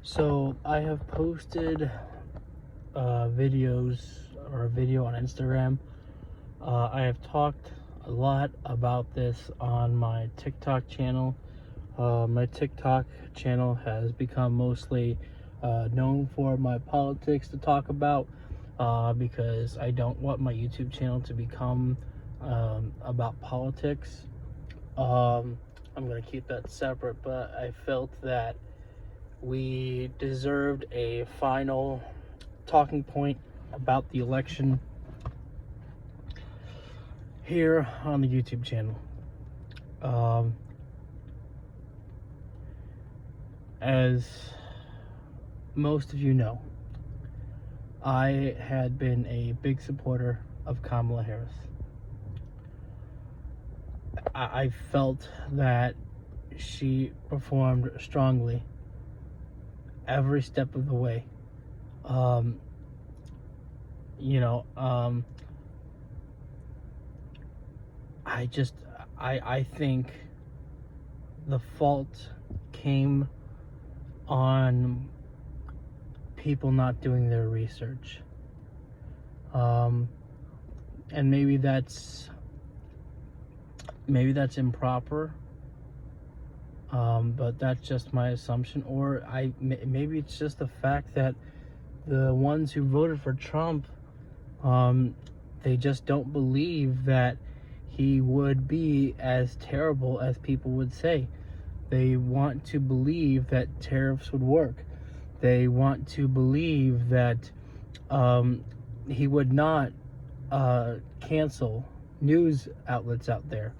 So I have posted videos or a video on Instagram. I have talked a lot about this on my TikTok channel. My TikTok channel has become mostly known for my politics to talk about because I don't want my YouTube channel to become about politics. I'm going to keep that separate, but I felt that we deserved a final talking point about the election here on the YouTube channel. As most of you know, I had been a big supporter of Kamala Harris. I felt that she performed strongly every step of the way. I think the fault came on people not doing their research. And maybe that's improper. But that's just my assumption. Or maybe it's just the fact that the ones who voted for Trump, they just don't believe that he would be as terrible as people would say. They want to believe that tariffs would work. They want to believe that he would not cancel news outlets out there.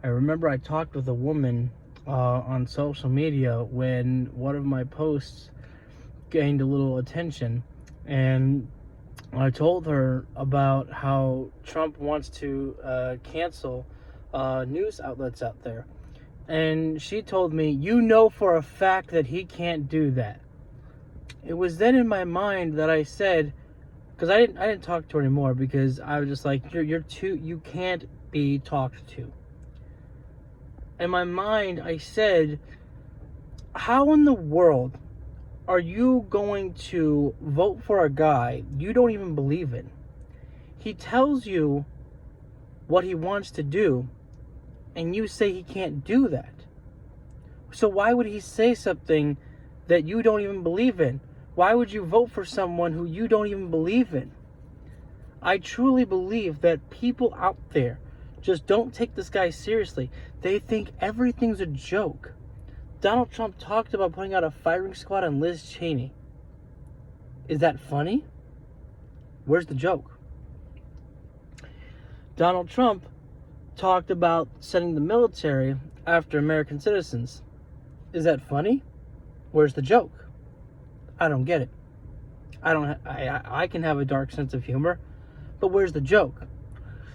I remember I talked with a woman on social media when one of my posts gained a little attention, and I told her about how Trump wants to cancel news outlets out there. And she told me, "You know for a fact that he can't do that." It was then in my mind that I said, because I didn't talk to her anymore, because I was just like, you can't be talked to. In my mind, I said, how in the world are you going to vote for a guy you don't even believe in? He tells you what he wants to do, and you say he can't do that. So why would he say something that you don't even believe in? Why would you vote for someone who you don't even believe in? I truly believe that people out there just don't take this guy seriously. They think everything's a joke. Donald Trump talked about putting out a firing squad on Liz Cheney. Is that funny? Where's the joke? Donald Trump talked about sending the military after American citizens. Is that funny? Where's the joke? I don't get it. I can have a dark sense of humor, but where's the joke?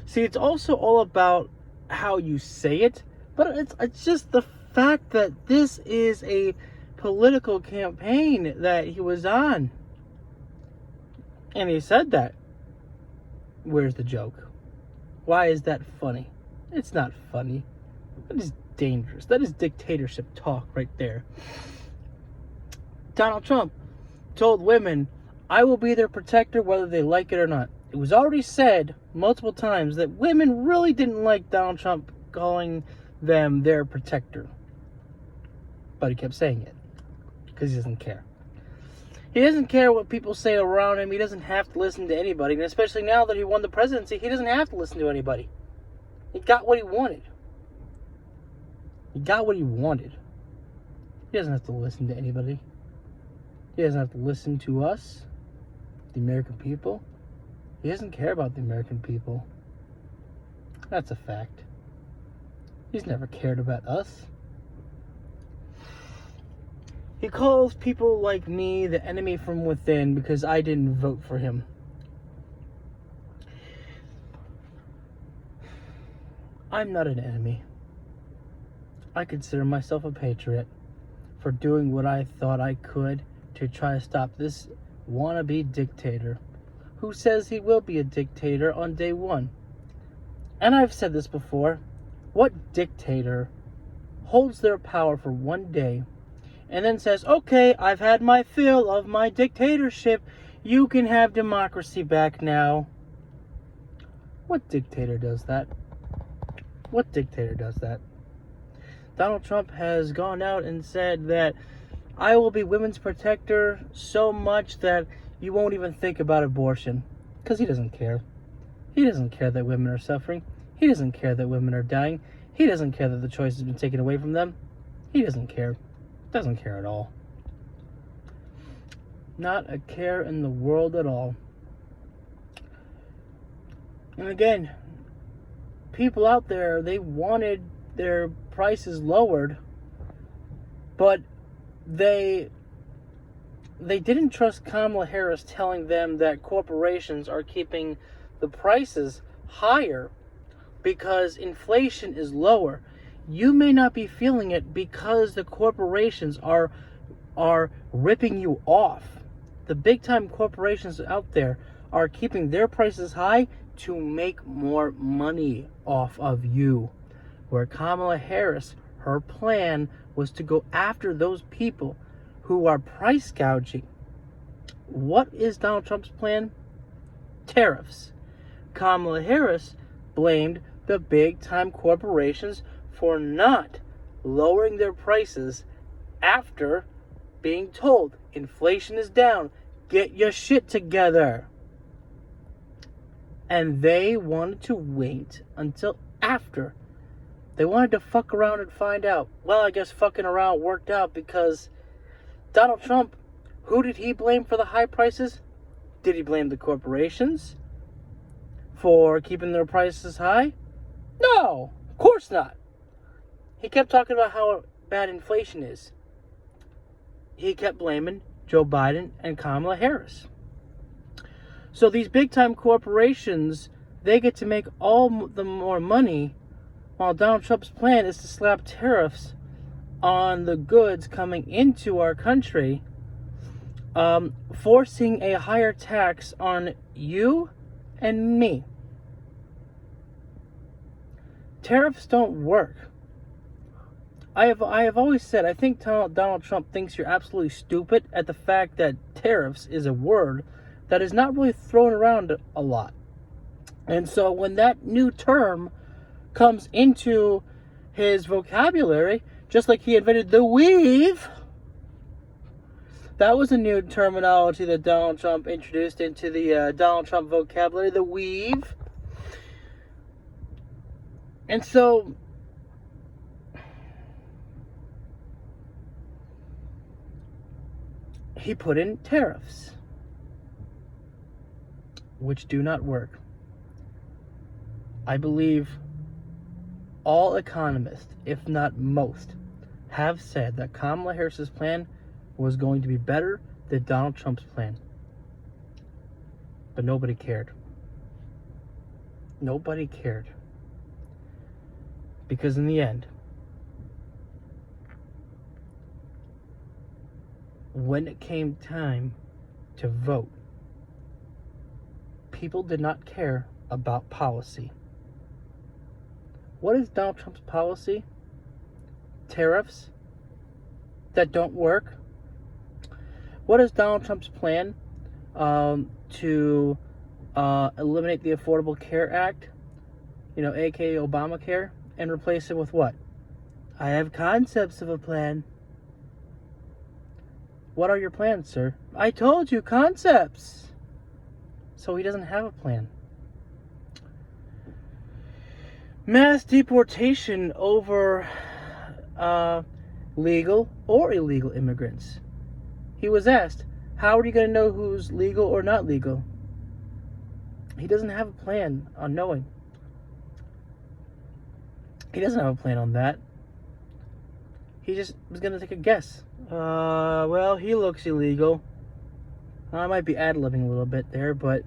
See, it's also all about how you say it, but it's just the fact that this is a political campaign that he was on. And he said that. Where's the joke? Why is that funny? It's not funny. That is dangerous. That is dictatorship talk right there. Donald Trump told women, "I will be their protector whether they like it or not." It was already said multiple times that women really didn't like Donald Trump calling them their protector. But he kept saying it because he doesn't care. He doesn't care what people say around him. He doesn't have to listen to anybody. And especially now that he won the presidency, he doesn't have to listen to anybody. He got what he wanted. He got what he wanted. He doesn't have to listen to anybody. He doesn't have to listen to us, the American people. He doesn't care about the American people. That's a fact. He's never cared about us. He calls people like me the enemy from within because I didn't vote for him. I'm not an enemy. I consider myself a patriot for doing what I thought I could to try to stop this wannabe dictator who says he will be a dictator on day one. And I've said this before, what dictator holds their power for one day and then says, okay, I've had my fill of my dictatorship. You can have democracy back now. What dictator does that? What dictator does that? Donald Trump has gone out and said that I will be women's protector so much that you won't even think about abortion. Because he doesn't care. He doesn't care that women are suffering. He doesn't care that women are dying. He doesn't care that the choice has been taken away from them. He doesn't care. Doesn't care at all. Not a care in the world at all. And again, people out there, they wanted their prices lowered, but they didn't trust Kamala Harris telling them that corporations are keeping the prices higher because inflation is lower. You may not be feeling it because the corporations are ripping you off. The big time corporations out there are keeping their prices high to make more money off of you. Where Kamala Harris, her plan was to go after those people who are price gouging. What is Donald Trump's plan? Tariffs. Kamala Harris blamed the big time corporations for not lowering their prices after being told inflation is down, get your shit together. And they wanted to wait until after. They wanted to fuck around and find out. Well, I guess fucking around worked out because Donald Trump, who did he blame for the high prices? Did he blame the corporations for keeping their prices high? No, of course not. He kept talking about how bad inflation is. He kept blaming Joe Biden and Kamala Harris. So these big time corporations, they get to make all the more money, while Donald Trump's plan is to slap tariffs on the goods coming into our country, forcing a higher tax on you and me. Tariffs don't work. I have always said, I think Donald Trump thinks you're absolutely stupid at the fact that tariffs is a word that is not really thrown around a lot. And so when that new term comes into his vocabulary, just like he invented the weave, that was a new terminology that Donald Trump introduced into the Donald Trump vocabulary, the weave. And so he put in tariffs, which do not work. I believe all economists, if not most, have said that Kamala Harris's plan was going to be better than Donald Trump's plan. But nobody cared. Nobody cared. Because in the end, when it came time to vote, people did not care about policy. What is Donald Trump's policy? Tariffs that don't work. What is Donald Trump's plan to eliminate the Affordable Care Act, aka Obamacare, and replace it with what? I have concepts of a plan. What are your plans, sir? I told you, concepts. So he doesn't have a plan. Mass deportation over legal or illegal immigrants. He was asked, how are you going to know who's legal or not legal? He doesn't have a plan on knowing. He doesn't have a plan on that. He just was going to take a guess. Well, he looks illegal. I might be ad-libbing a little bit there, but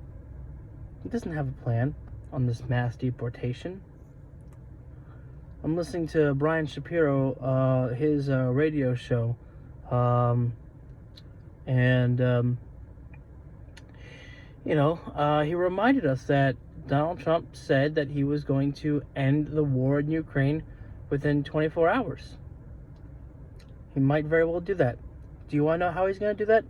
he doesn't have a plan on this mass deportation. I'm listening to Brian Shapiro, his radio show, he reminded us that Donald Trump said that he was going to end the war in Ukraine within 24 hours. He might very well do that. Do you want to know how he's going to do that?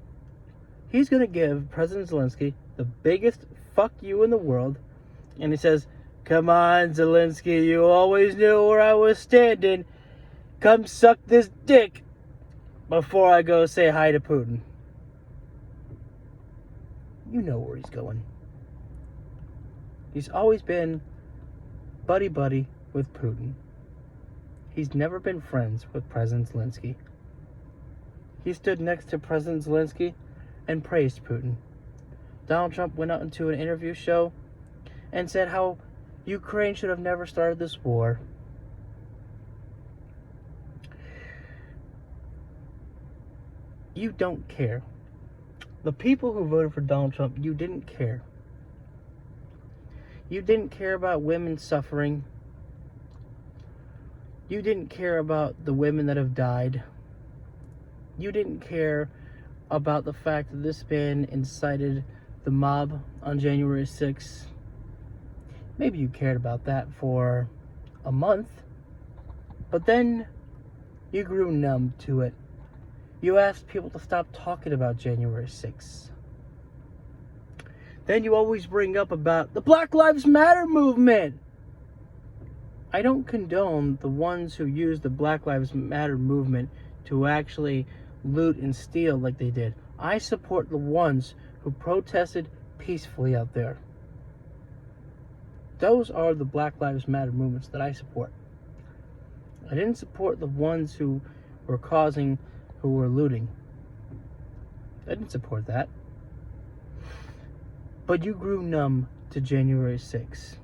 He's going to give President Zelensky the biggest fuck you in the world. And he says, "Come on, Zelensky, you always knew where I was standing. Come suck this dick before I go say hi to Putin." You know where he's going. He's always been buddy-buddy with Putin. He's never been friends with President Zelensky. He stood next to President Zelensky and praised Putin. Donald Trump went out into an interview show and said how Ukraine should have never started this war. You don't care. The people who voted for Donald Trump, you didn't care. You didn't care about women suffering. You didn't care about the women that have died. You didn't care about the fact that this man incited the mob on January 6th. Maybe you cared about that for a month, but then you grew numb to it. You asked people to stop talking about January 6th. Then you always bring up about the Black Lives Matter movement. I don't condone the ones who use the Black Lives Matter movement to actually loot and steal like they did. I support the ones who protested peacefully out there. Those are the Black Lives Matter movements that I support. I didn't support the ones who were looting. I didn't support that. But you grew numb to January 6th.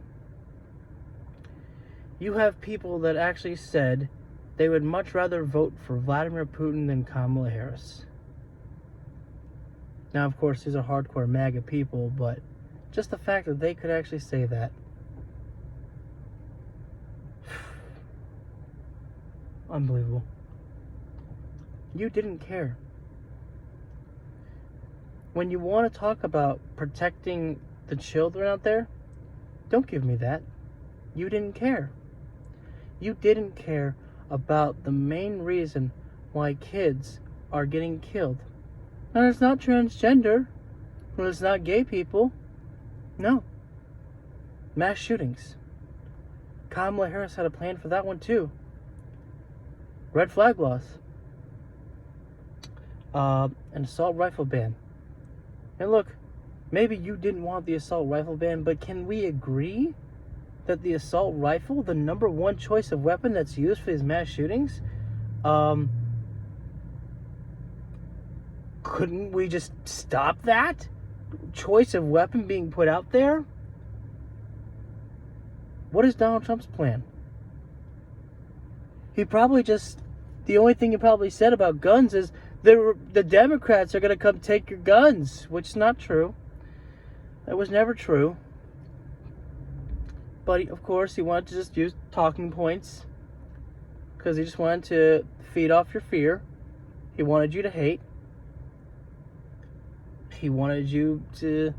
You have people that actually said they would much rather vote for Vladimir Putin than Kamala Harris. Now, of course, these are hardcore MAGA people, but just the fact that they could actually say that. Unbelievable. You didn't care. When you want to talk about protecting the children out there, don't give me that. You didn't care. You didn't care about the main reason why kids are getting killed. And it's not transgender. Well, it's not gay people. No. Mass shootings. Kamala Harris had a plan for that one too. Red flag laws. An assault rifle ban. And look, maybe you didn't want the assault rifle ban, but can we agree that the assault rifle, the number one choice of weapon that's used for these mass shootings, couldn't we just stop that choice of weapon being put out there? What is Donald Trump's plan? The only thing he probably said about guns is the Democrats are going to come take your guns, which is not true. That was never true. But of course, he wanted to just use talking points because he just wanted to feed off your fear. He wanted you to hate. He wanted you to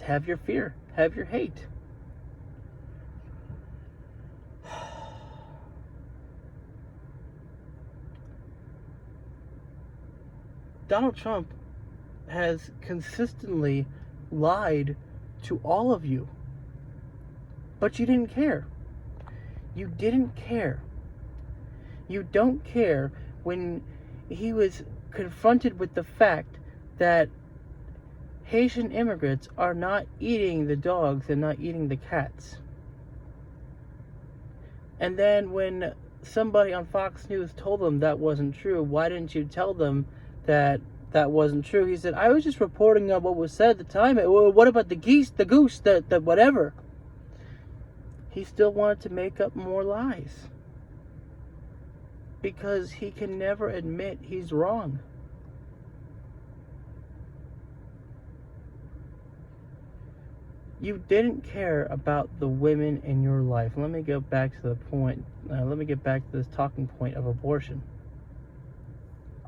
have your fear, have your hate. Donald Trump has consistently lied to all of you. But you didn't care. You didn't care. You don't care when he was confronted with the fact that Haitian immigrants are not eating the dogs and not eating the cats. And then when somebody on Fox News told him that wasn't true, why didn't you tell them that wasn't true? He said, I was just reporting on what was said at the time. Well, what about the goose, the whatever? He still wanted to make up more lies. Because he can never admit he's wrong. You didn't care about the women in your life. Let me get back to the point. Let me get back to this talking point of abortion.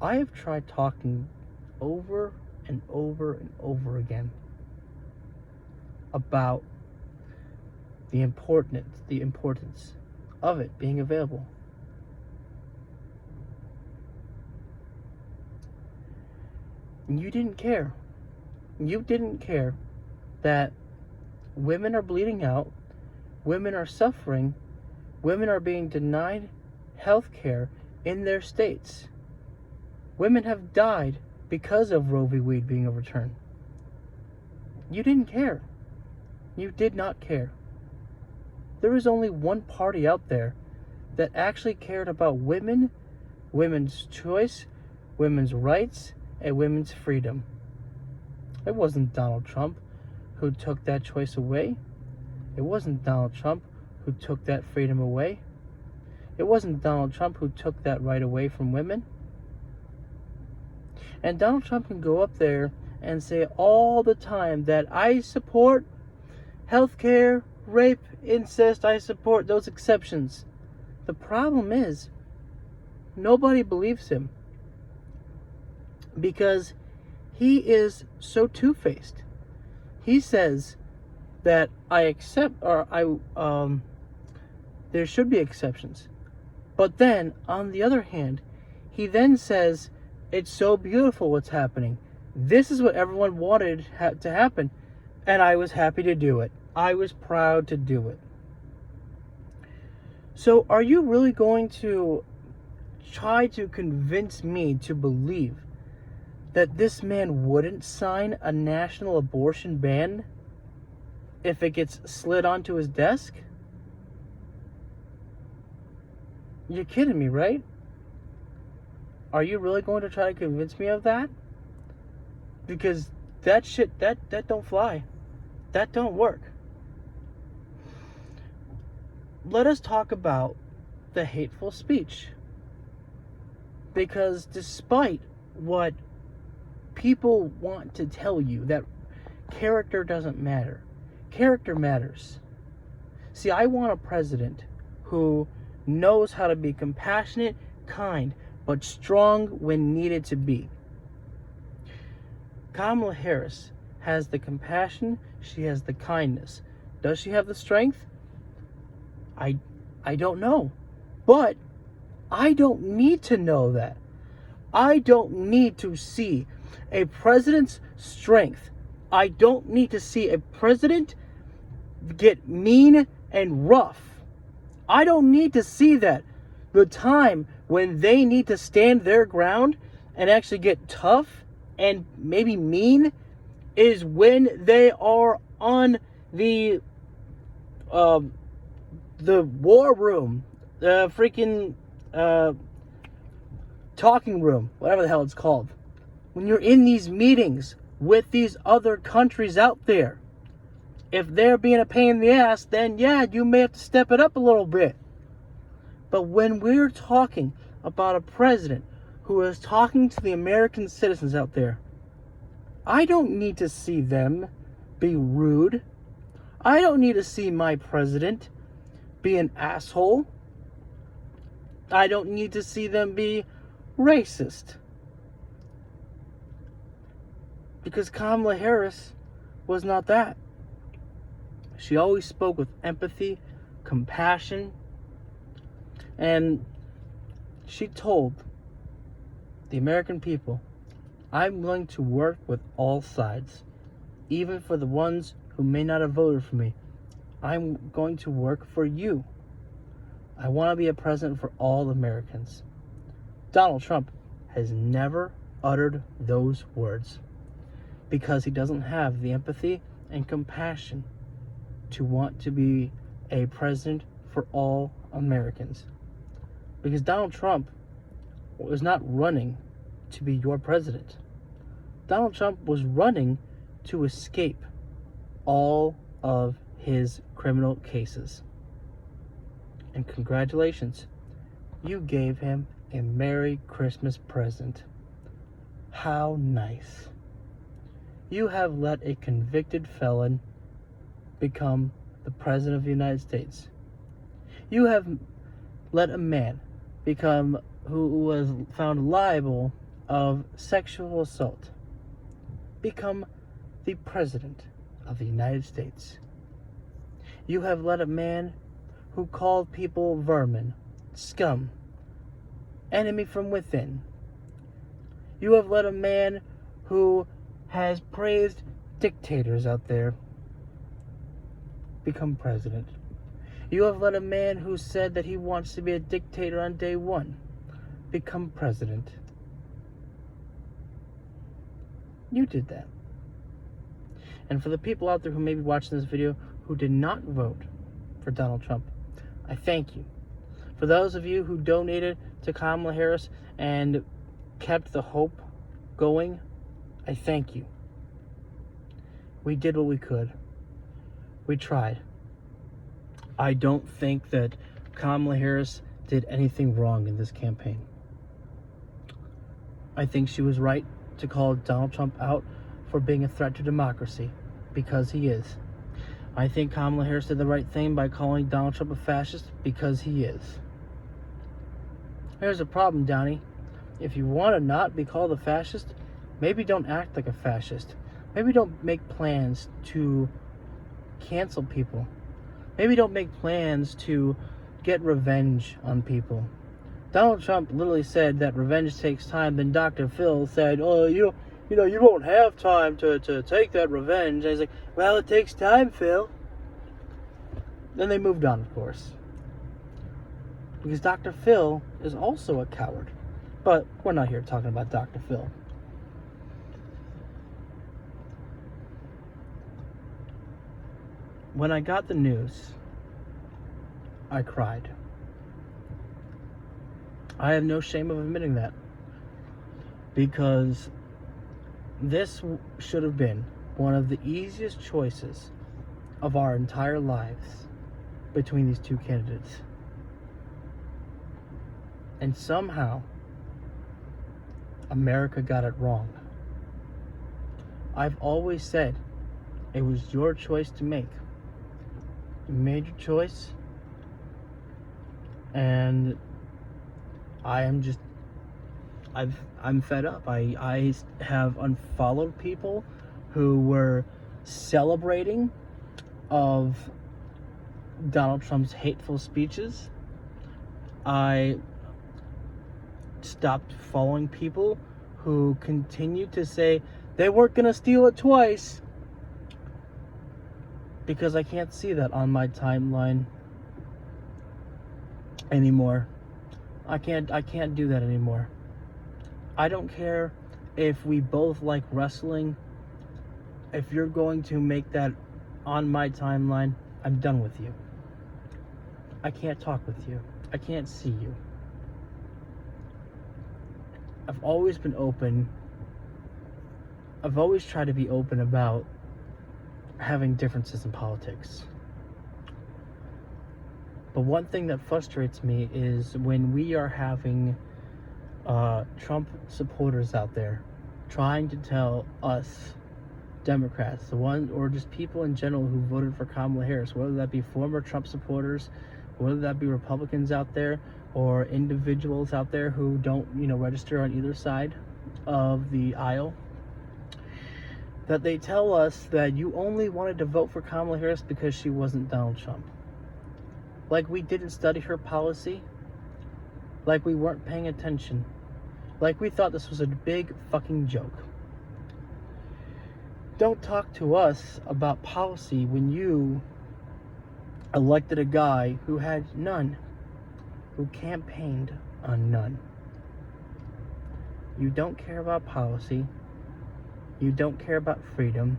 I have tried talking over and over and over again about the importance of it being available. You didn't care. You didn't care that women are bleeding out, women are suffering, women are being denied health care in their states. Women have died because of Roe v. Wade being overturned. You didn't care. You did not care. There was only one party out there that actually cared about women, women's choice, women's rights, and women's freedom. It wasn't Donald Trump who took that choice away. It wasn't Donald Trump who took that freedom away. It wasn't Donald Trump who took that right away from women. And Donald Trump can go up there and say all the time that I support healthcare, rape, incest, I support those exceptions. The problem is, nobody believes him because he is so two-faced. He says that there should be exceptions. But then, on the other hand, he then says, it's so beautiful what's happening. This is what everyone wanted to happen, and I was happy to do it. I was proud to do it. So are you really going to try to convince me to believe that this man wouldn't sign a national abortion ban if it gets slid onto his desk? You're kidding me, right? Are you really going to try to convince me of that? Because that shit, that don't fly. That don't work. Let us talk about the hateful speech. Because despite what people want to tell you, that character doesn't matter. Character matters. See, I want a president who knows how to be compassionate, kind, but strong when needed to be. Kamala Harris has the compassion, she has the kindness. Does she have the strength? I don't know. But I don't need to know that. I don't need to see a president's strength. I don't need to see a president get mean and rough. I don't need to see that. The time when they need to stand their ground and actually get tough and maybe mean is when they are on the war room, the freaking talking room, whatever the hell it's called. When you're in these meetings with these other countries out there, if they're being a pain in the ass, then yeah, you may have to step it up a little bit. But when we're talking about a president who is talking to the American citizens out there, I don't need to see them be rude. I don't need to see my president be an asshole. I don't need to see them be racist. Because Kamala Harris was not that. She always spoke with empathy, compassion, and she told the American people, I'm willing to work with all sides, even for the ones who may not have voted for me. I'm going to work for you. I want to be a president for all Americans. Donald Trump has never uttered those words because he doesn't have the empathy and compassion to want to be a president for all Americans. Because Donald Trump was not running to be your president. Donald Trump was running to escape all of his criminal cases. And congratulations, you gave him a Merry Christmas present. How nice. You have let a convicted felon become the President of the United States. You have let a man become who was found liable of sexual assault become the President of the United States. You have let a man who called people vermin, scum, enemy from within. You have let a man who has praised dictators out there become president. You have let a man who said that he wants to be a dictator on day one become president. You did that. And for the people out there who may be watching this video who did not vote for Donald Trump, I thank you. For those of you who donated to Kamala Harris and kept the hope going, I thank you. We did what we could. We tried. I don't think that Kamala Harris did anything wrong in this campaign. I think she was right to call Donald Trump out for being a threat to democracy, because he is. I think Kamala Harris did the right thing by calling Donald Trump a fascist, because he is. Here's the problem, Donnie. If you want to not be called a fascist, maybe don't act like a fascist. Maybe don't make plans to cancel people. Maybe don't make plans to get revenge on people. Donald Trump literally said that revenge takes time. Then Dr. Phil said, "Oh, you won't have time to take that revenge." And he's like, "Well, it takes time, Phil." Then they moved on, of course, because Dr. Phil is also a coward. But we're not here talking about Dr. Phil. When I got the news, I cried. I have no shame of admitting that, because this should have been one of the easiest choices of our entire lives between these two candidates. And somehow, America got it wrong. I've always said it was your choice to make. You made your choice, and I'm fed up. I have unfollowed people who were celebrating of Donald Trump's hateful speeches. I stopped following people who continued to say they weren't going to steal it twice, because I can't see that on my timeline anymore. I can't do that anymore. I don't care if we both like wrestling. If you're going to make that on my timeline, I'm done with you. I can't talk with you. I can't see you. I've always been open. I've always tried to be open about having differences in politics. But one thing that frustrates me is when we are having Trump supporters out there trying to tell us Democrats, the one, or just people in general who voted for Kamala Harris, whether that be former Trump supporters, whether that be Republicans out there, or individuals out there who don't, register on either side of the aisle, that they tell us that you only wanted to vote for Kamala Harris because she wasn't Donald Trump. Like we didn't study her policy. Like we weren't paying attention. Like we thought this was a big fucking joke. Don't talk to us about policy when you elected a guy who had none, who campaigned on none. You don't care about policy. You don't care about freedom.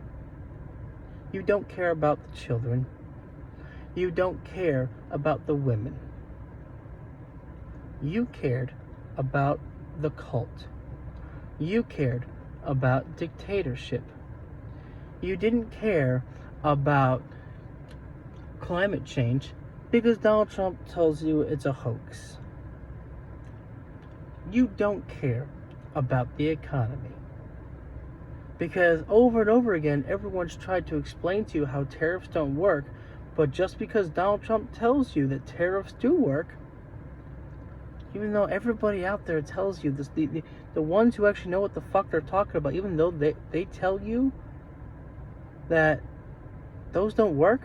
You don't care about the children. You don't care about the women. You cared about the cult. You cared about dictatorship. You didn't care about climate change because Donald Trump tells you it's a hoax. You don't care about the economy, because over and over again, everyone's tried to explain to you how tariffs don't work, but just because Donald Trump tells you that tariffs do work, even though everybody out there tells you this, the ones who actually know what the fuck they're talking about, even though they tell you that those don't work,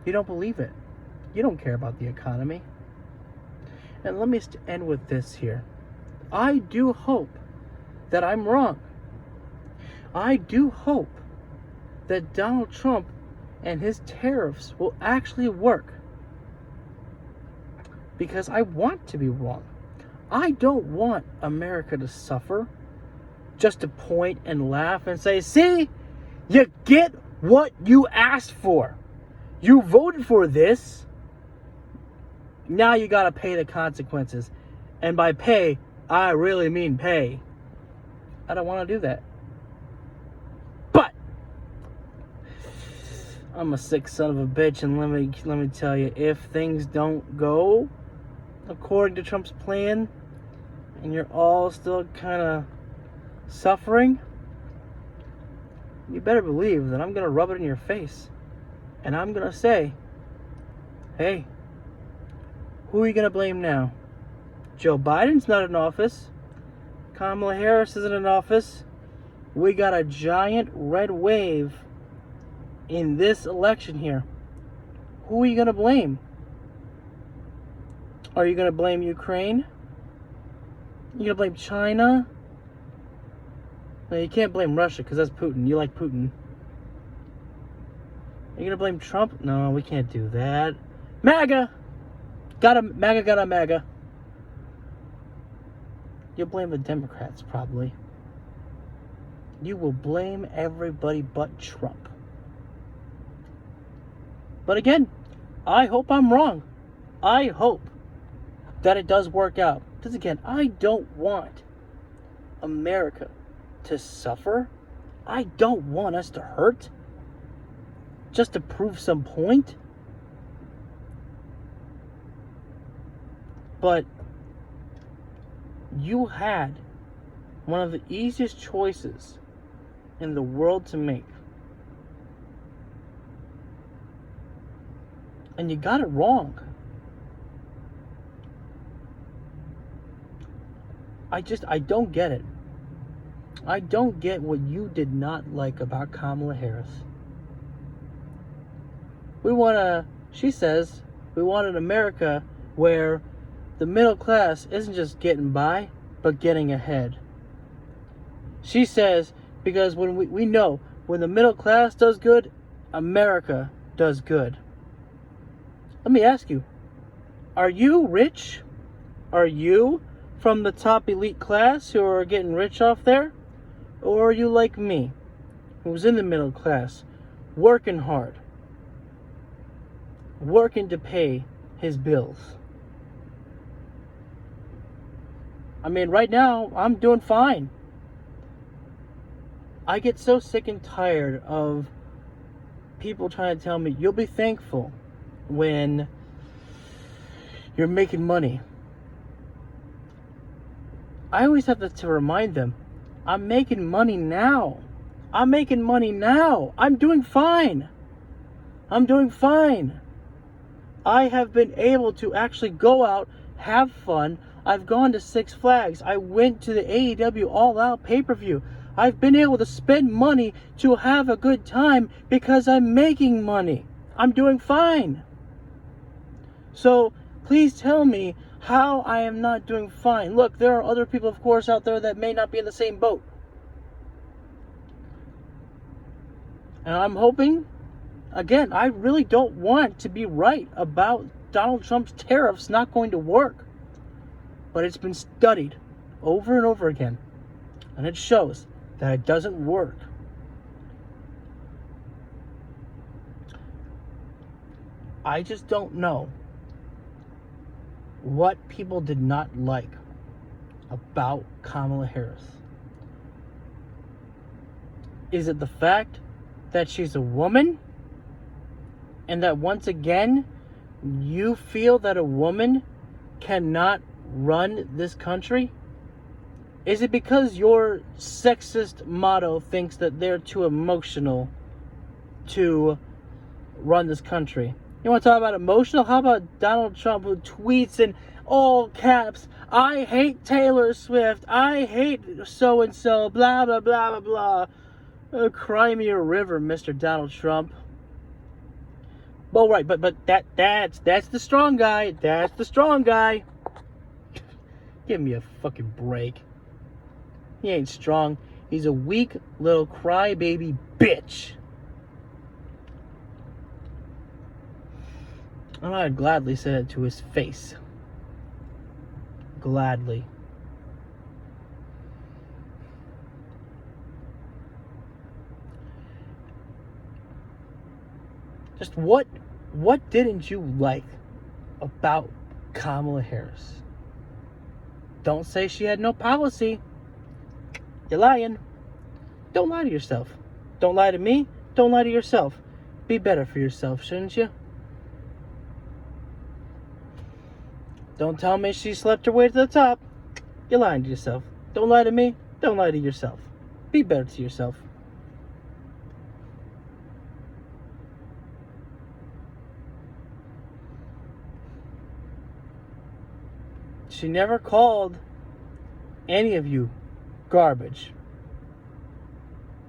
you don't believe it. You don't care about the economy. And let me end with this here. I do hope that I'm wrong. I do hope that Donald Trump and his tariffs will actually work. Because I want to be wrong. I don't want America to suffer just to point and laugh and say, see, you get what you asked for. You voted for this. Now you got to pay the consequences. And by pay, I really mean pay. I don't want to do that. But I'm a sick son of a bitch, and let me tell you, if things don't go according to Trump's plan, and you're all still kind of suffering, you better believe that I'm going to rub it in your face. And I'm going to say, hey, who are you going to blame now? Joe Biden's not in office. Kamala Harris isn't in office. We got a giant red wave in this election here. Who are you going to blame? Are you going to blame Ukraine? You going to blame China? No, you can't blame Russia because that's Putin. You like Putin. Are you going to blame Trump? No, we can't do that. MAGA! Got a MAGA. You'll blame the Democrats, probably. You will blame everybody but Trump. But again, I hope I'm wrong. I hope that it does work out. Because again, I don't want America to suffer. I don't want us to hurt just to prove some point. But you had one of the easiest choices in the world to make. And you got it wrong. I don't get it. I don't get what you did not like about Kamala Harris. She says, we want an America where the middle class isn't just getting by, but getting ahead. She says, because when we know when the middle class does good, America does good. Let me ask you, are you rich? Are you from the top elite class who are getting rich off there? Or are you like me, who's in the middle class, working hard, working to pay his bills? I mean, right now, I'm doing fine. I get so sick and tired of people trying to tell me, you'll be thankful when you're making money. I always have to remind them, I'm making money now. I'm making money now. I'm doing fine. I'm doing fine. I have been able to actually go out, have fun. I've gone to Six Flags. I went to the AEW All Out pay-per-view. I've been able to spend money to have a good time because I'm making money. I'm doing fine. So please tell me how I am not doing fine. Look, there are other people, of course, out there that may not be in the same boat. And I'm hoping, again, I really don't want to be right about Donald Trump's tariffs not going to work. But it's been studied over and over again. And it shows that it doesn't work. I just don't know what people did not like about Kamala Harris. Is it the fact that she's a woman? And that once again, you feel that a woman cannot run this country? Is it because your sexist motto thinks that they're too emotional to run this country? You want to talk about emotional? How about Donald Trump, who tweets in all caps, I hate Taylor Swift, I hate so-and-so, blah, blah, blah, blah, blah. Cry me a river, Mr. Donald Trump. Well, right, but that's the strong guy. That's the strong guy. Give me a fucking break. He ain't strong. He's a weak little crybaby bitch. And I'd gladly say it to his face. Gladly. Just what didn't you like about Kamala Harris? Don't say she had no policy. You're lying. Don't lie to yourself. Don't lie to me. Don't lie to yourself. Be better for yourself, shouldn't you? Don't tell me she slept her way to the top. You're lying to yourself. Don't lie to me. Don't lie to yourself. Be better to yourself. She never called any of you garbage.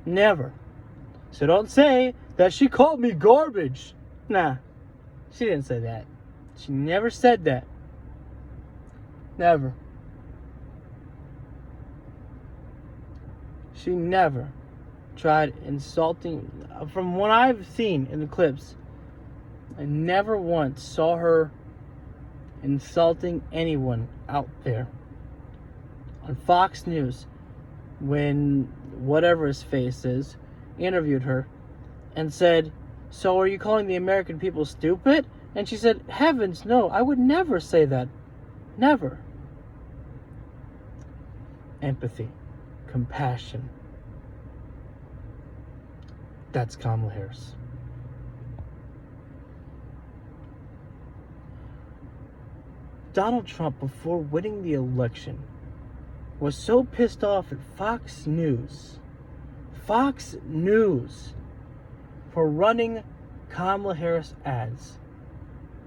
Never. So don't say that she called me garbage. Nah, she didn't say that. She never said that. Never. She never tried insulting. From what I've seen in the clips, I never once saw her insulting anyone out there. On Fox News, when whatever his face is interviewed her and said, "So are you calling the American people stupid?" And she said, "Heavens, no, I would never say that. Never." Empathy, compassion. That's Kamala Harris. Donald Trump, before winning the election, was so pissed off at Fox News for running Kamala Harris ads.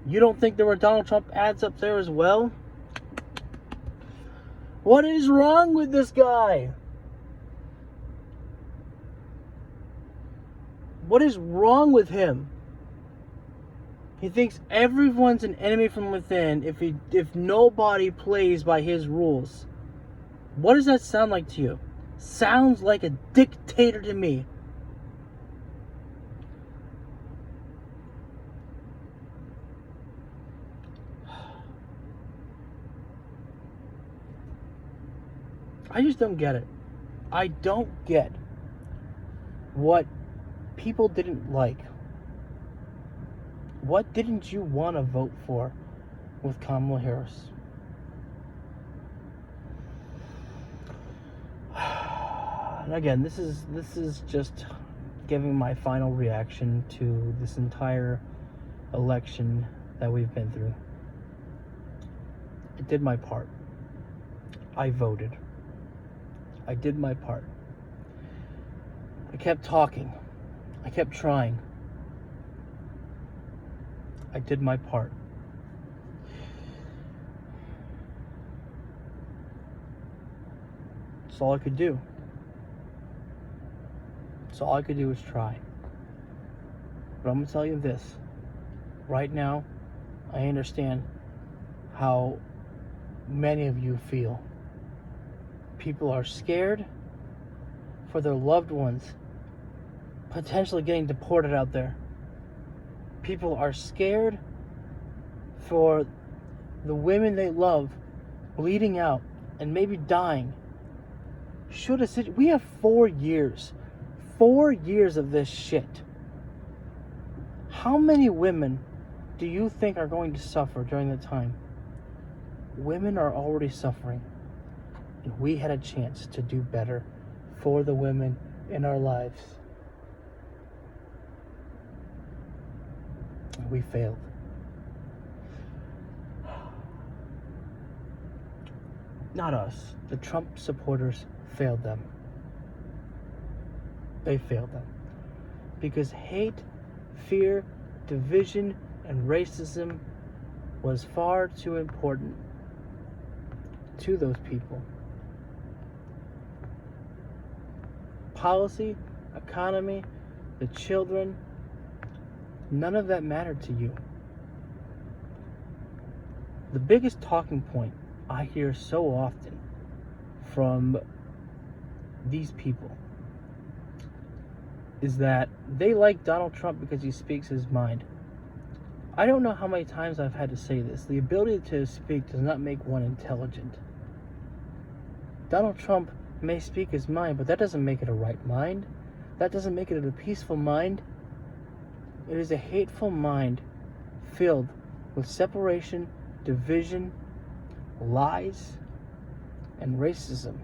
You don't think there were Donald Trump ads up there as well? What is wrong with this guy? What is wrong with him? He thinks everyone's an enemy from within if nobody plays by his rules. What does that sound like to you? Sounds like a dictator to me. I just don't get it. I don't get what people didn't like. What didn't you want to vote for with Kamala Harris? And again, this is just giving my final reaction to this entire election that we've been through. I did my part. I voted. I did my part. I kept talking. I kept trying. I did my part. That's all I could do. That's all I could do was try. But I'm going to tell you this. Right now, I understand how many of you feel. People are scared for their loved ones potentially getting deported out there. People are scared for the women they love bleeding out and maybe dying. We have 4 years. 4 years of this shit. How many women do you think are going to suffer during the time? Women are already suffering. And we had a chance to do better for the women in our lives. We failed. Not us. The Trump supporters failed them. They failed them. Because hate, fear, division, and racism was far too important to those people. Policy, economy, the children, none of that mattered to you. The biggest talking point I hear so often from these people is that they like Donald Trump because he speaks his mind. I don't know how many times I've had to say this. The ability to speak does not make one intelligent. Donald Trump may speak his mind, but that doesn't make it a right mind. That doesn't make it a peaceful mind. It is a hateful mind filled with separation, division, lies, and racism.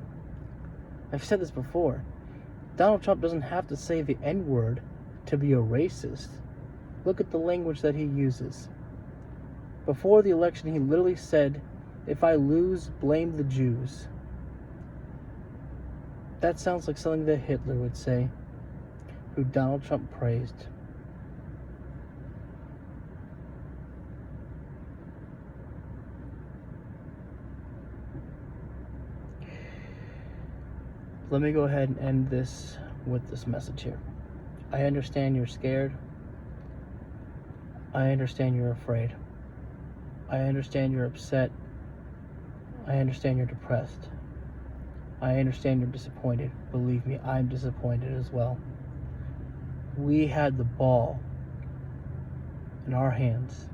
I've said this before. Donald Trump doesn't have to say the N-word to be a racist. Look at the language that he uses. Before the election, he literally said, "If I lose, blame the Jews." That sounds like something that Hitler would say, who Donald Trump praised. Let me go ahead and end this with this message here. I understand you're scared. I understand you're afraid. I understand you're upset. I understand you're depressed. I understand you're disappointed. Believe me, I'm disappointed as well. We had the ball in our hands.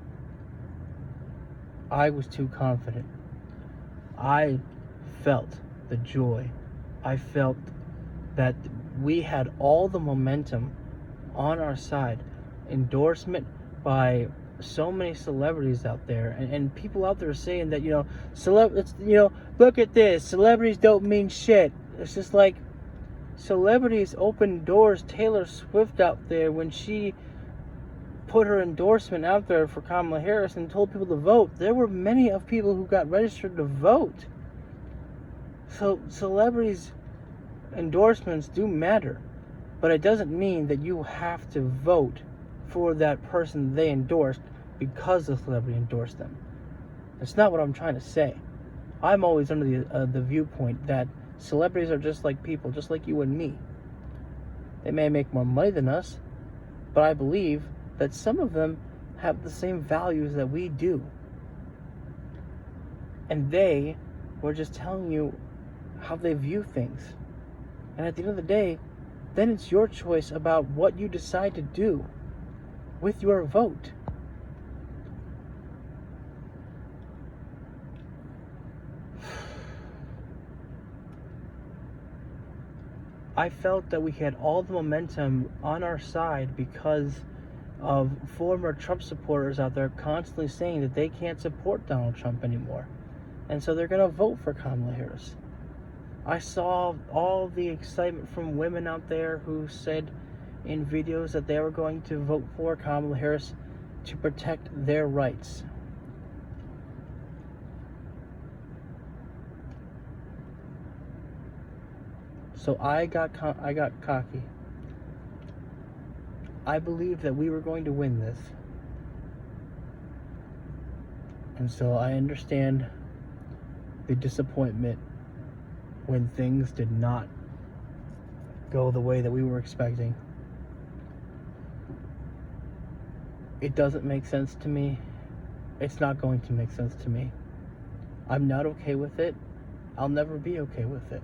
I was too confident. I felt the joy. I felt that we had all the momentum on our side. Endorsement by so many celebrities out there, and people out there saying that, look at this, celebrities don't mean shit. It's just like, celebrities opened doors. Taylor Swift out there, when she put her endorsement out there for Kamala Harris and told people to vote, there were many of people who got registered to vote. So celebrities' endorsements do matter, but it doesn't mean that you have to vote for that person they endorsed because the celebrity endorsed them. That's not what I'm trying to say. I'm always under the viewpoint that celebrities are just like people, just like you and me. They may make more money than us, but I believe that some of them have the same values that we do. And they were just telling you how they view things. And at the end of the day, then it's your choice about what you decide to do with your vote. I felt that we had all the momentum on our side because of former Trump supporters out there constantly saying that they can't support Donald Trump anymore. And so they're going to vote for Kamala Harris. I saw all the excitement from women out there who said in videos that they were going to vote for Kamala Harris to protect their rights. So I got cocky. I believed that we were going to win this. And so I understand the disappointment when things did not go the way that we were expecting. It doesn't make sense to me. It's not going to make sense to me. I'm not okay with it. I'll never be okay with it.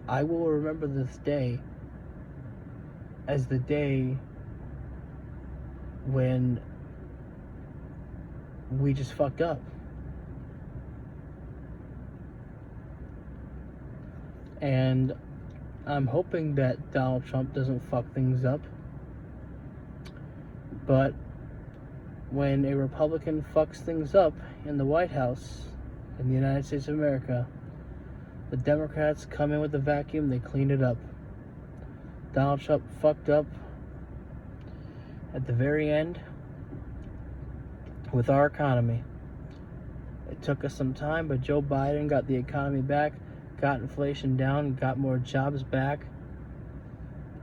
I will remember this day as the day when we just fucked up. And I'm hoping that Donald Trump doesn't fuck things up. But when a Republican fucks things up in the White House in the United States of America, the Democrats come in with a vacuum, they clean it up. Donald Trump fucked up at the very end with our economy. It took us some time, but Joe Biden got the economy back, got inflation down, got more jobs back,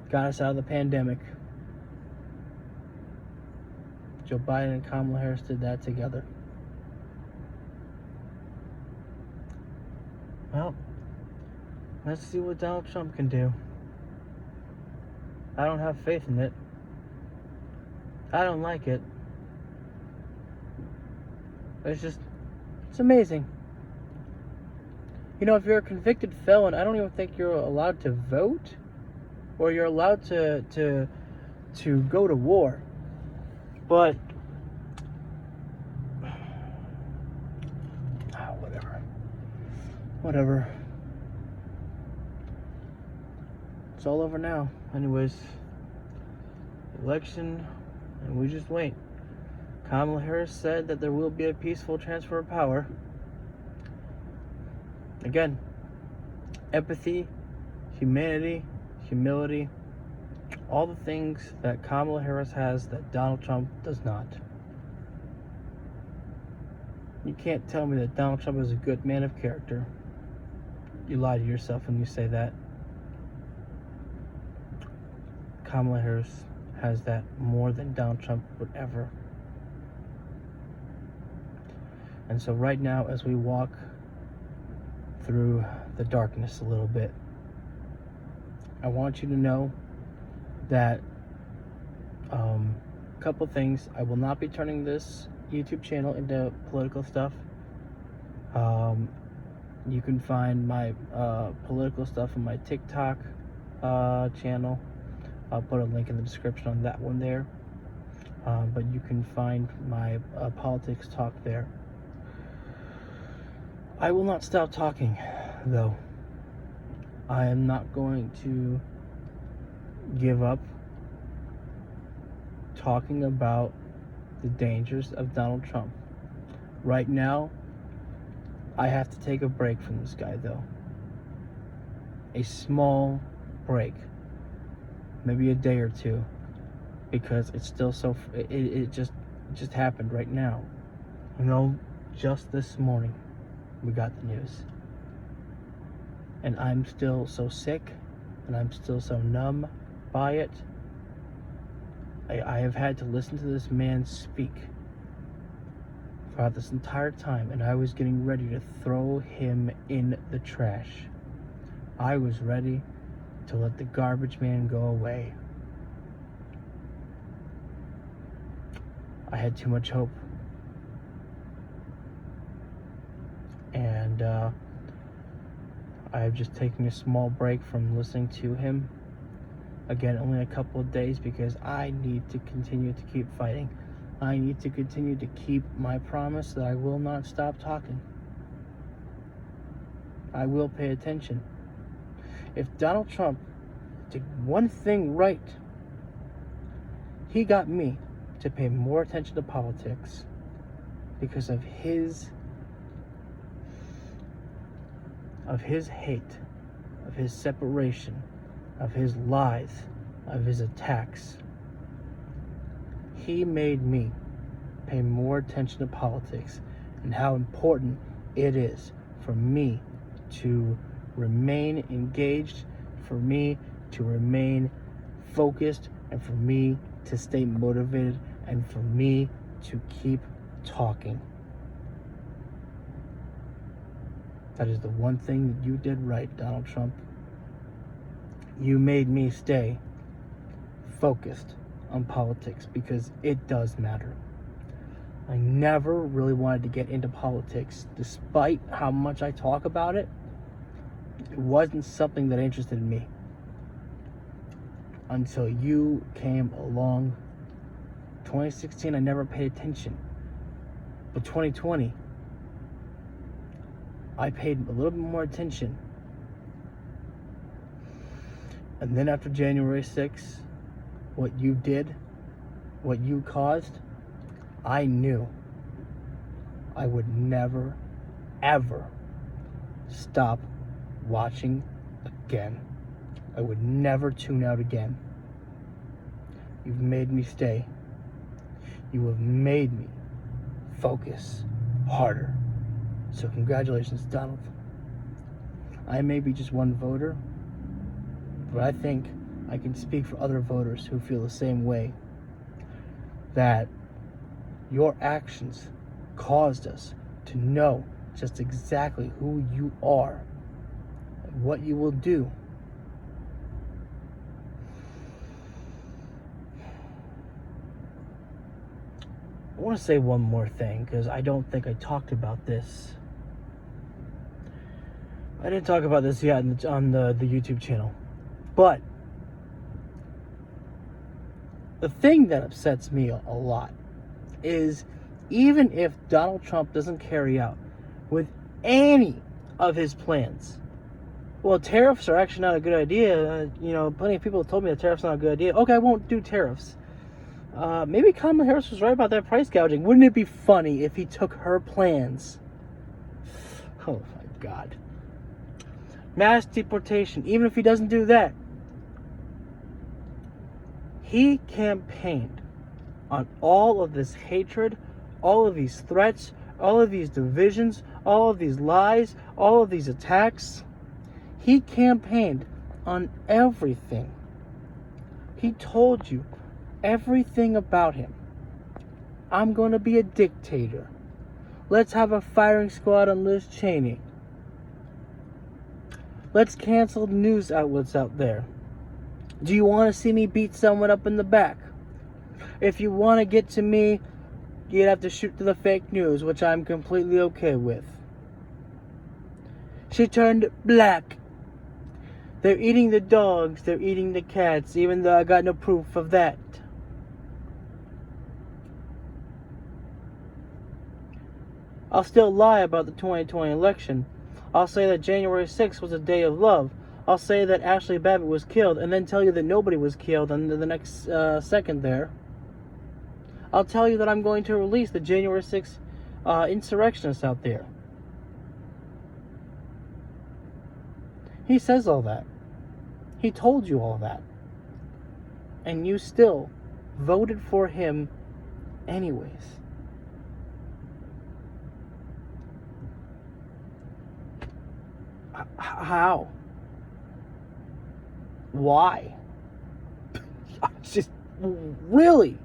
got us out of the pandemic. Joe Biden and Kamala Harris did that together. Well, let's see what Donald Trump can do. I don't have faith in it. I don't like it. It's amazing. If you're a convicted felon, I don't even think you're allowed to vote, or you're allowed to go to war. But whatever. It's all over now. Anyways, election, and we just wait. Kamala Harris said that there will be a peaceful transfer of power. Again, empathy, humanity, humility, all the things that Kamala Harris has that Donald Trump does not. You can't tell me that Donald Trump is a good man of character. You lie to yourself when you say that. Kamala Harris has that more than Donald Trump would ever. And so right now, as we walk through the darkness a little bit, I want you to know that a couple things. I will not be turning this YouTube channel into political stuff. You can find my political stuff on my TikTok channel. I'll put a link in the description on that one there. But you can find my politics talk there. I will not stop talking, though. I am not going to give up talking about the dangers of Donald Trump. Right now, I have to take a break from this guy, though. A small break. Maybe a day or two. Because it's still so... It just happened right now. Just this morning, we got the news. And I'm still so sick, and I'm still so numb by it. I have had to listen to this man speak throughout this entire time, and I was getting ready to throw him in the trash. I was ready to let the garbage man go away. I had too much hope. And I've just taken a small break from listening to him. Again, only a couple of days, because I need to continue to keep fighting. I need to continue to keep my promise that I will not stop talking. I will pay attention. If Donald Trump did one thing right, he got me to pay more attention to politics because of his hate, of his separation, of his lies, of his attacks. He made me pay more attention to politics and how important it is for me to remain engaged, for me to remain focused, and for me to stay motivated, and for me to keep talking. That is the one thing that you did right, Donald Trump. You made me stay focused on politics because it does matter. I never really wanted to get into politics, despite how much I talk about it. It wasn't something that interested me until you came along. 2016, I never paid attention. But 2020, I paid a little bit more attention. And then after January 6th, what you did, what you caused, I knew I would never, ever stop watching again. I would never tune out again. You've made me stay. You have made me focus harder. So congratulations, Donald. I may be just one voter, but I think I can speak for other voters who feel the same way, that your actions caused us to know just exactly who you are and what you will do. I want to say one more thing, because I don't think I talked about this. I didn't talk about this yet on the YouTube channel, but the thing that upsets me a lot is, even if Donald Trump doesn't carry out with any of his plans, well, tariffs are actually not a good idea. Plenty of people have told me that tariffs are not a good idea. Okay, I won't do tariffs. Maybe Kamala Harris was right about that price gouging. Wouldn't it be funny if he took her plans? Oh my God. Mass deportation, even if he doesn't do that. He campaigned on all of this hatred, all of these threats, all of these divisions, all of these lies, all of these attacks. He campaigned on everything. He told you everything about him. I'm going to be a dictator. Let's have a firing squad on Liz Cheney. Let's cancel news outlets out there. Do you want to see me beat someone up in the back? If you want to get to me, you'd have to shoot to the fake news, which I'm completely okay with. She turned black. They're eating the dogs, they're eating the cats, even though I got no proof of that. I'll still lie about the 2020 election. I'll say that January 6th was a day of love. I'll say that Ashley Babbitt was killed, and then tell you that nobody was killed in the next second there. I'll tell you that I'm going to release the January 6th insurrectionists out there. He says all that. He told you all that. And you still voted for him anyways. How? Why? Just really?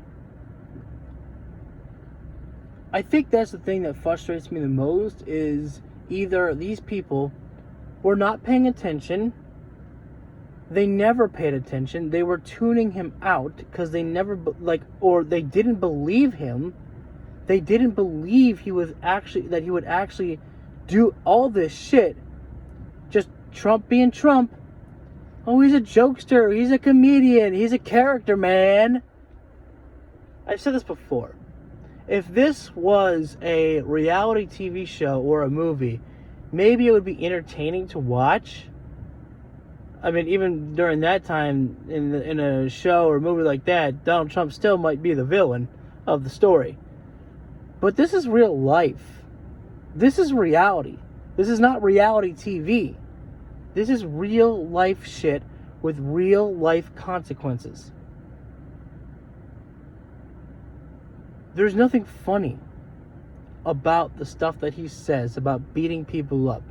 I think that's the thing that frustrates me the most, is either these people were not paying attention, they never paid attention, they were tuning him out because they never, or they didn't believe him. They didn't believe he would actually do all this shit. Just Trump being Trump. Oh, he's a jokester, he's a comedian, he's a character, man. I've said this before. If this was a reality TV show or a movie, maybe it would be entertaining to watch. I mean, even during that time, in a show or movie like that, Donald Trump still might be the villain of the story. But this is real life. This is reality. This is not reality TV. This is real life shit with real life consequences. There's nothing funny about the stuff that he says about beating people up,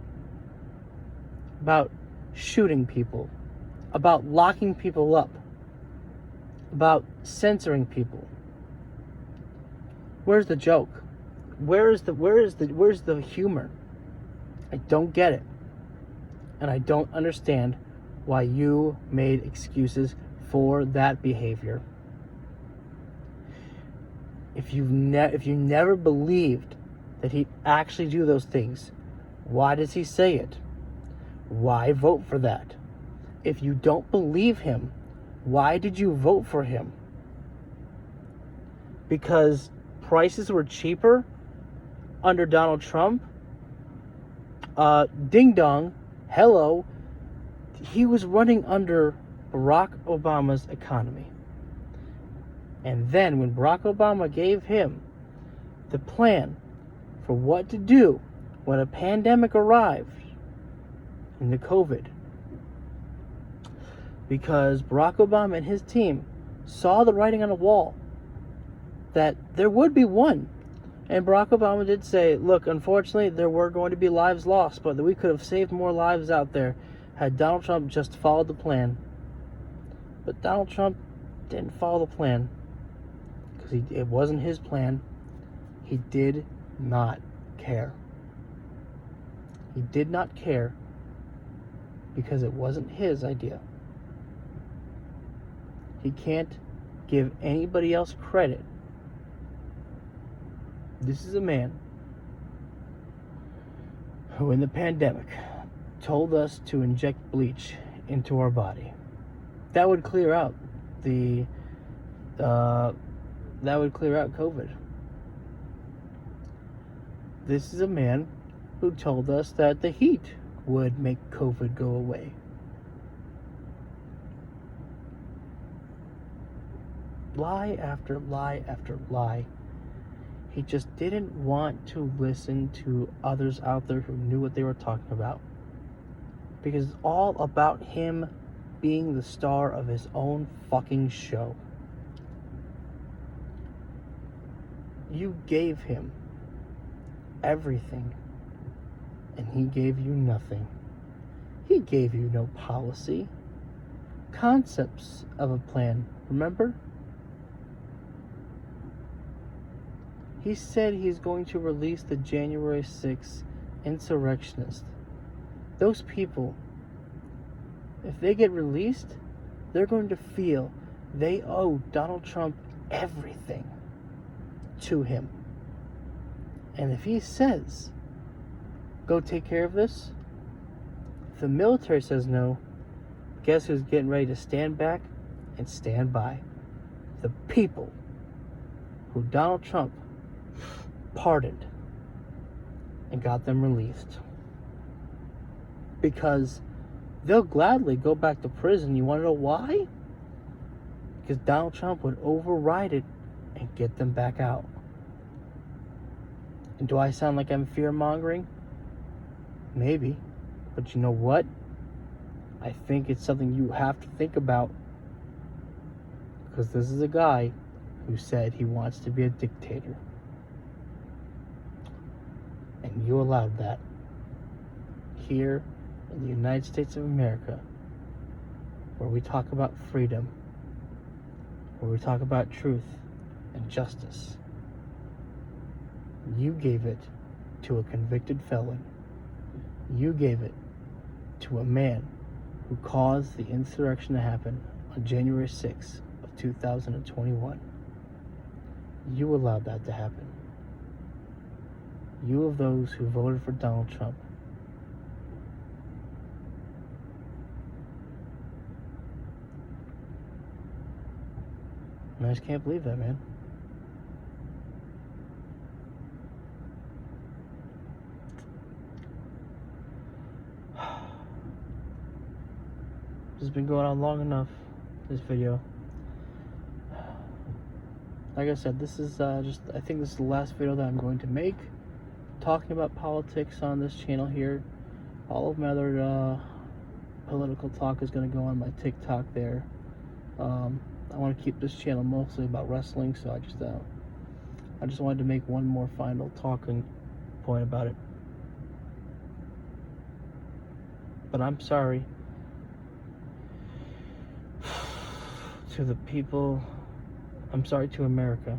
about shooting people, about locking people up, about censoring people. Where's the joke? Where's the humor? I don't get it. And I don't understand why you made excuses for that behavior. If you never believed that he'd actually do those things, why does he say it? Why vote for that? If you don't believe him, why did you vote for him? Because prices were cheaper under Donald Trump? Ding dong. Hello. He was running under Barack Obama's economy. And then when Barack Obama gave him the plan for what to do when a pandemic arrived in the COVID, because Barack Obama and his team saw the writing on the wall that there would be one. And Barack Obama did say, look, unfortunately, there were going to be lives lost, but that we could have saved more lives out there had Donald Trump just followed the plan. But Donald Trump didn't follow the plan because it wasn't his plan. He did not care. He did not care because it wasn't his idea. He can't give anybody else credit. This is a man who, in the pandemic, told us to inject bleach into our body. That would clear out COVID. This is a man who told us that the heat would make COVID go away. Lie after lie after lie. He just didn't want to listen to others out there who knew what they were talking about. Because it's all about him being the star of his own fucking show. You gave him everything, and he gave you nothing. He gave you no policy, concepts of a plan, remember? He said he's going to release the January 6th insurrectionists. Those people, if they get released, they're going to feel they owe Donald Trump everything to him. And if he says, go take care of this, if the military says no, guess who's getting ready to stand back and stand by? The people who Donald Trump pardoned and got them released. Because they'll gladly go back to prison. You want to know why? Because Donald Trump would override it and get them back out. And do I sound like I'm fear-mongering? Maybe. But you know what? I think it's something you have to think about. Because this is a guy who said he wants to be a dictator. And you allowed that. Here in the United States of America, where we talk about freedom, where we talk about truth and justice, you gave it to a convicted felon. You gave it to a man who caused the insurrection to happen on January 6th of 2021. You allowed that to happen. You of those who voted for Donald Trump. And I just can't believe that, man. This has been going on long enough, this video. Like I said, this is I think this is the last video that I'm going to make talking about politics on this channel here. All of my other political talk is going to go on my TikTok there. I want to keep this channel mostly about wrestling, so I just wanted to make one more final talking point about it. But I'm sorry to the people. I'm sorry to America.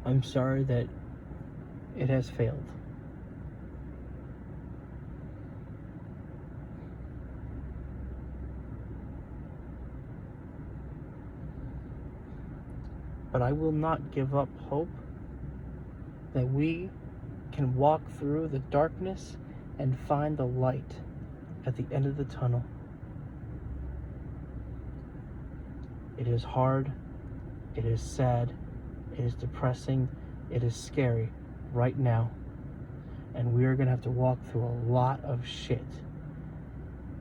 I'm sorry that it has failed. But I will not give up hope that we can walk through the darkness and find the light at the end of the tunnel. It is hard, it is sad, it is depressing, it is scary right now. And we are going to have to walk through a lot of shit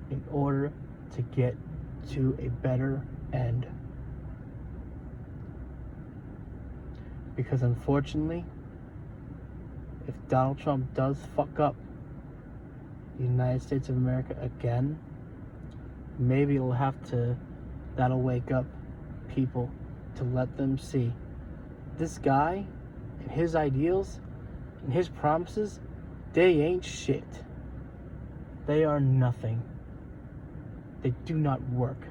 in order to get to a better end. Because unfortunately, if Donald Trump does fuck up the United States of America again, maybe that'll wake up people to let them see this guy and his ideals and his promises, they ain't shit. They are nothing. They do not work.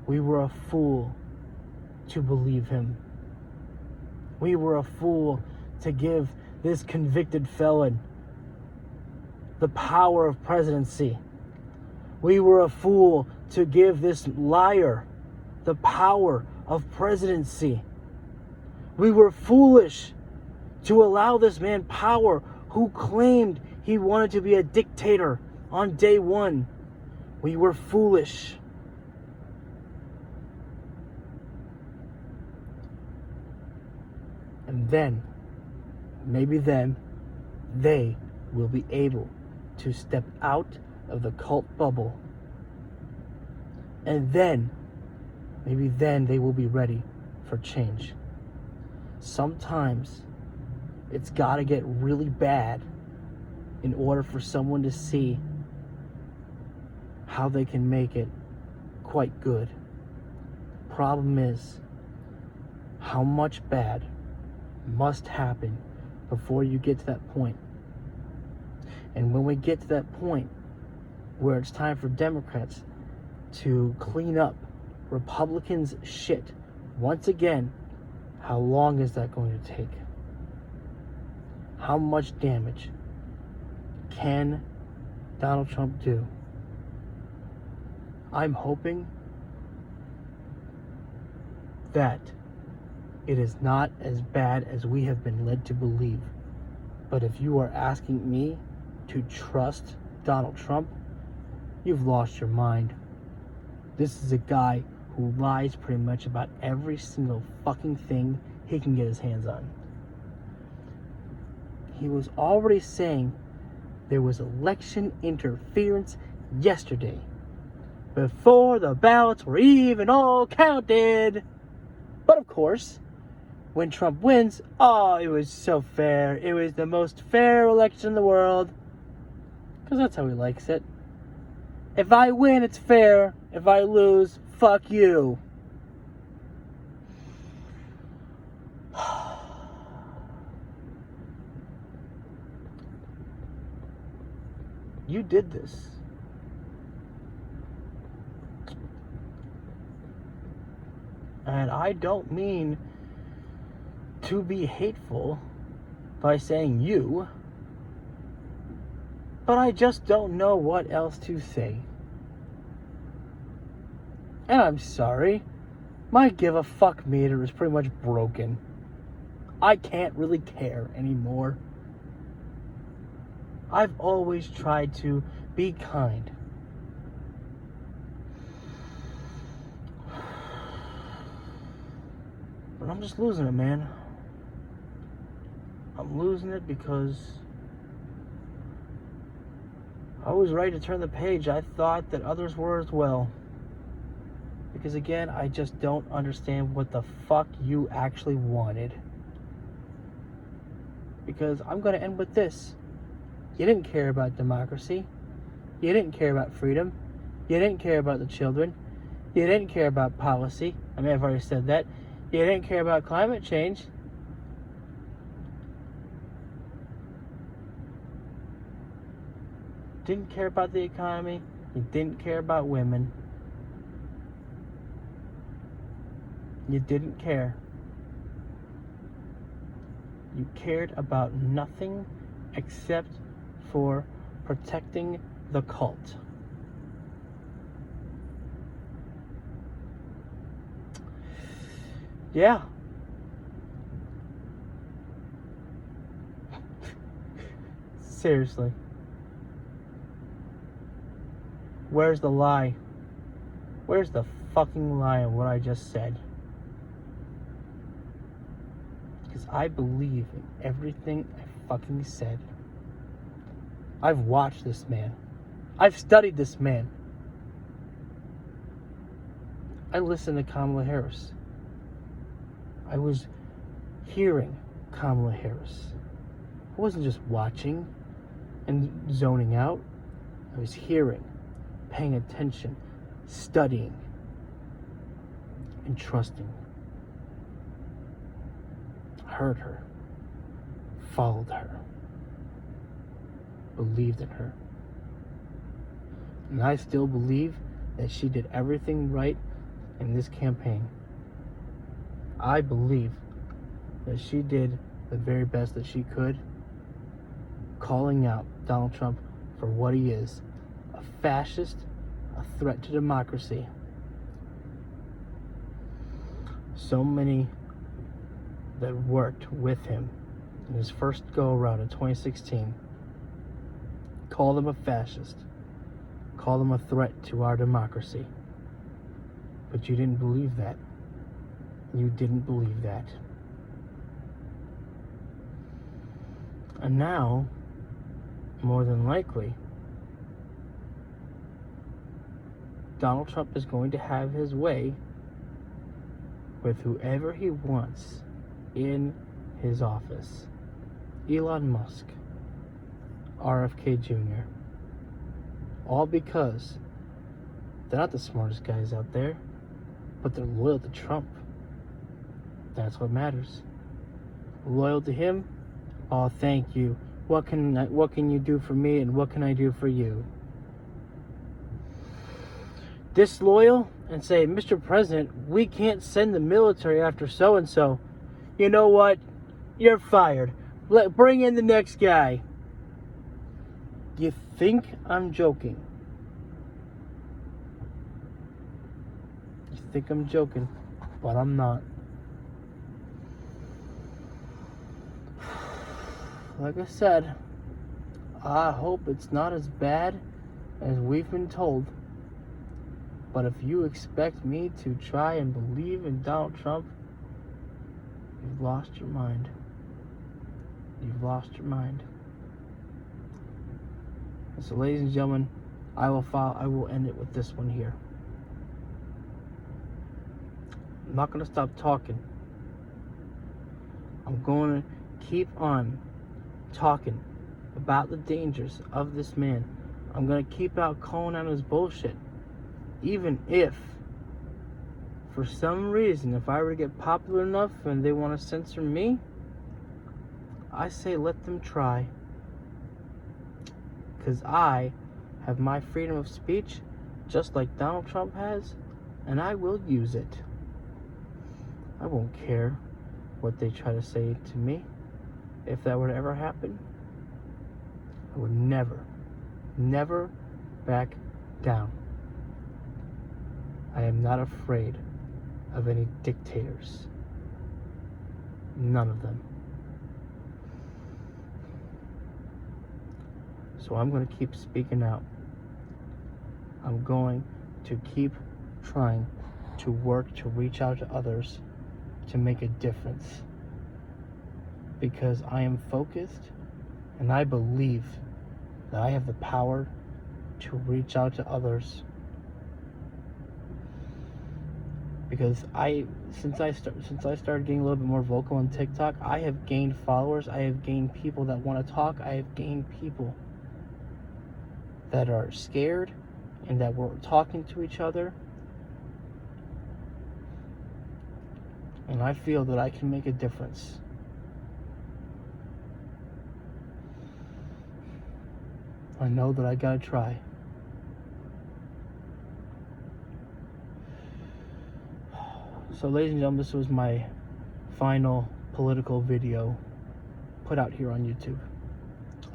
We were a fool to believe him. We were a fool to give this convicted felon the power of presidency. We were a fool to give this liar the power of presidency. We were foolish to allow this man power who claimed he wanted to be a dictator on day one. We were foolish. And then, maybe then, they will be able to step out of the cult bubble. And then, maybe then they will be ready for change. Sometimes it's got to get really bad in order for someone to see how they can make it quite good. Problem is, how much bad must happen before you get to that point? And when we get to that point where it's time for Democrats to clean up Republicans' shit once again, how long is that going to take? How much damage can Donald Trump do? I'm hoping that it is not as bad as we have been led to believe. But if you are asking me to trust Donald Trump, you've lost your mind. This is a guy who lies pretty much about every single fucking thing he can get his hands on. He was already saying there was election interference yesterday, before the ballots were even all counted. But of course, when Trump wins, oh, it was so fair. It was the most fair election in the world. Because that's how he likes it. If I win, it's fair. If I lose, fuck you. You did this. And I don't mean to be hateful by saying you, but I just don't know what else to say. And I'm sorry, my give a fuck meter is pretty much broken. I can't really care anymore. I've always tried to be kind. But I'm just losing it, man. I'm losing it because I was ready to turn the page. I thought that others were as well. Because again, I just don't understand what the fuck you actually wanted. Because I'm going to end with this. You didn't care about democracy. You didn't care about freedom. You didn't care about the children. You didn't care about policy. I mean, I've already said that. You didn't care about climate change. Didn't care about the economy. You didn't care about women. You didn't care. You cared about nothing except for protecting the cult. Yeah. Seriously. Where's the lie? Where's the fucking lie in what I just said? Because I believe in everything I fucking said. I've watched this man. I've studied this man. I listened to Kamala Harris. I was hearing Kamala Harris. I wasn't just watching and zoning out. I was hearing, paying attention, studying, and trusting. Heard her, followed her, believed in her. And I still believe that she did everything right in this campaign. I believe that she did the very best that she could, calling out Donald Trump for what he is, a fascist, a threat to democracy. So many that worked with him in his first go-around in 2016, called him a fascist, called him a threat to our democracy. But you didn't believe that. You didn't believe that. And now, more than likely, Donald Trump is going to have his way with whoever he wants in his office. Elon Musk, RFK Jr. All because they're not the smartest guys out there, but they're loyal to Trump. That's what matters. Loyal to him? Oh, thank you. What can you do for me, and what can I do for you? Disloyal and say, Mr. President, we can't send the military after so-and-so. You know what? You're fired. Bring in the next guy. You think I'm joking? You think I'm joking, but I'm not. Like I said, I hope it's not as bad as we've been told. But if you expect me to try and believe in Donald Trump, you've lost your mind. You've lost your mind. And so, ladies and gentlemen, I will end it with this one here. I'm not going to stop talking. I'm going to keep on talking about the dangers of this man. I'm going to keep out calling out his bullshit. Even if, for some reason, if I were to get popular enough and they want to censor me, I say let them try. Because I have my freedom of speech, just like Donald Trump has, and I will use it. I won't care what they try to say to me. If that were to ever happen, I would never back down. I am not afraid of any dictators. None of them. So I'm going to keep speaking out. I'm going to keep trying to work to reach out to others to make a difference. Because I am focused and I believe that I have the power to reach out to others. Because since I started getting a little bit more vocal on TikTok, I have gained followers. I have gained people that want to talk. I have gained people that are scared and that we're talking to each other. And I feel that I can make a difference. I know that I gotta try. So, ladies and gentlemen, this was my final political video put out here on YouTube.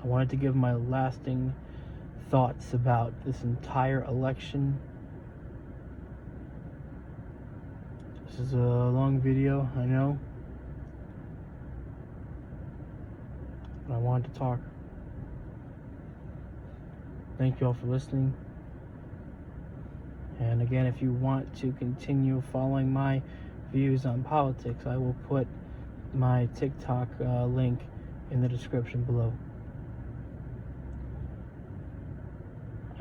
I wanted to give my lasting thoughts about this entire election. This is a long video, I know. But I wanted to talk. Thank you all for listening. And again, if you want to continue following my views on politics, I will put my TikTok link in the description below.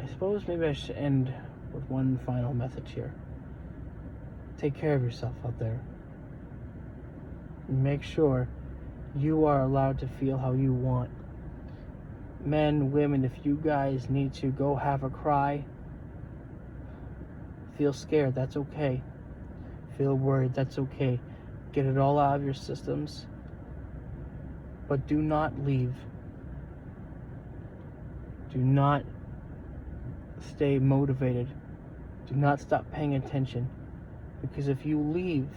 I suppose maybe I should end with one final message here. Take care of yourself out there. Make sure you are allowed to feel how you want. Men, women, if you guys need to go have a cry, feel scared, that's okay. Feel worried, that's okay. Get it all out of your systems. But do not leave. Do not stay motivated. Do not stop paying attention. Because if you leave,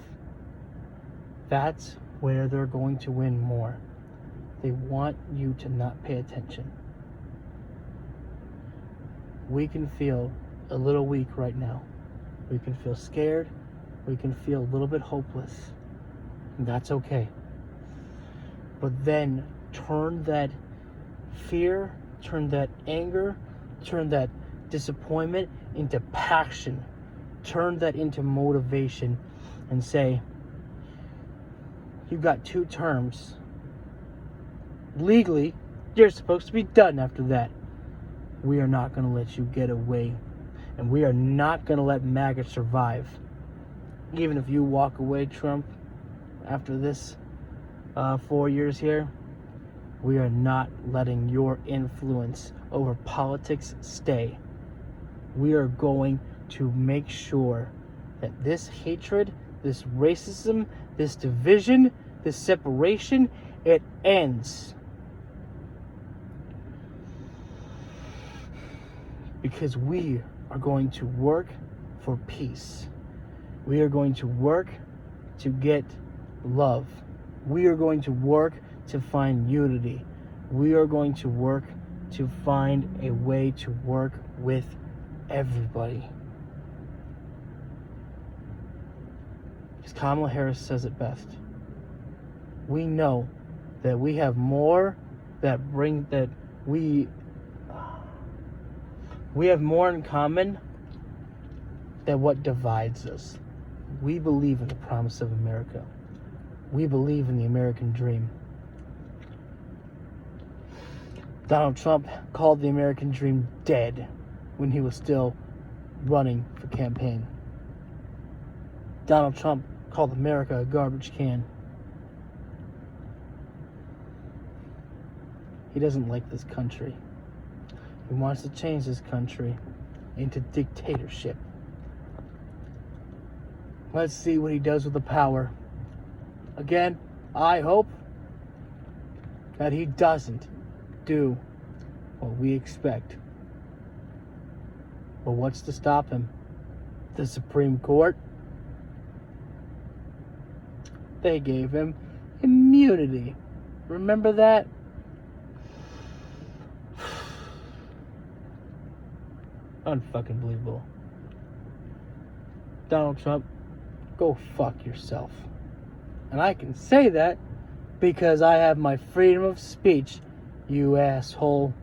that's where they're going to win more. They want you to not pay attention. We can feel a little weak right now. We can feel scared. We can feel a little bit hopeless. And that's okay. but then turn that fear, turn that anger, turn that disappointment into passion, turn that into motivation, and say, you've got 2 terms. Legally, you're supposed to be done after that. We are not going to let you get away. And we are not going to let MAGA survive. Even if you walk away, Trump, after this 4 years here, we are not letting your influence over politics stay. We are going to make sure that this hatred, this racism, this division, this separation, it ends. Because we are going to work for peace. We are going to work to get love. We are going to work to find unity. We are going to work to find a way to work with everybody. Because Kamala Harris says it best. We know that we have more we have more in common than what divides us. We believe in the promise of America. We believe in the American dream. Donald Trump called the American dream dead when he was still running for campaign. Donald Trump called America a garbage can. He doesn't like this country. He wants to change this country into dictatorship. Let's see what he does with the power. Again, I hope that he doesn't do what we expect. But what's to stop him? The Supreme Court? They gave him immunity. Remember that? Unfucking believable. Donald Trump, go fuck yourself. And I can say that because I have my freedom of speech, you asshole.